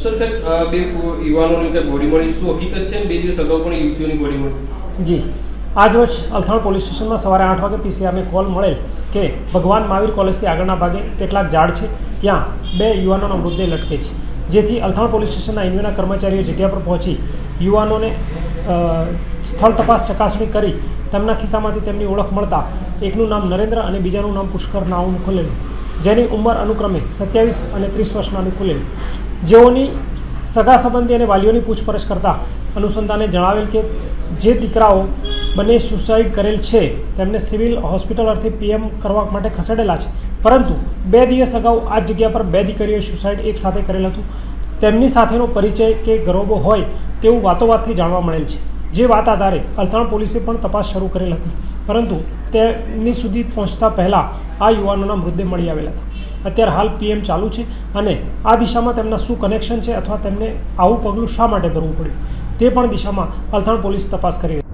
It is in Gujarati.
સર બે યુવાનોની અંદર બોડી મળી, શું હકીકત છે? 2 દિવસ અગાઉ પણ યુવતીઓની બોડી મળી. જી, આજરોજ અલથાણ પોલીસ સ્ટેશનમાં સવારે 8 વાગે પીસીઆરને કોલ મળેલ કે ભગવાન મહાવીર કોલેજથી આગળના ભાગે કેટલાક ઝાડ છે, ત્યાં 2 યુવાનોનો મૃતદેહ લટકે છે. જેથી અલથાણ પોલીસ સ્ટેશનના ઇન્વેના કર્મચારીઓ જગ્યા પર પહોંચી યુવાનોને સ્થળ તપાસ ચકાસણી કરી તેમના ખિસ્સામાંથી તેમની ઓળખ મળતા એકનું નામ નરેન્દ્ર અને બીજાનું નામ પુષ્કર નામ ખુલેલું, જેની ઉંમર અનુક્રમે 27 અને 30 વર્ષના ખુલેલું. જેઓની સગા સંબંધી અને વાલીઓની પૂછપરછ કરતા અનુસંધાને જણાવેલ કે જે દીકરાઓ બંને સુસાઇડ કરેલ છે તેમને સિવિલ હોસ્પિટલ અર્થે પીએમ કરવા માટે ખસેડેલા છે, પરંતુ 2 દિવસ અગાઉ આ જગ્યા પર 2 દીકરીઓએ સુસાઇડ એક સાથે કરેલ હતું. તેમની સાથેનો પરિચય કે ગરોબો હોય તેવું વાતોવાતથી જાણવા મળેલ છે. જે વાત આધારે અલથાણ પોલીસે પણ તપાસ શરૂ કરેલ હતી, પરંતુ તેમની સુધી પહોંચતા પહેલાં આ યુવાનોના મૃતદેહ મળી આવેલા હતા. અત્યારે હાલ પીએમ ચાલુ છે અને આ દિશામાં તેમના શું કનેક્શન છે અથવા તેમને આવું પગલું શા માટે ભરવું પડ્યું તે પણ દિશામાં અલથાણ પોલીસ તપાસ કરી રહી છે.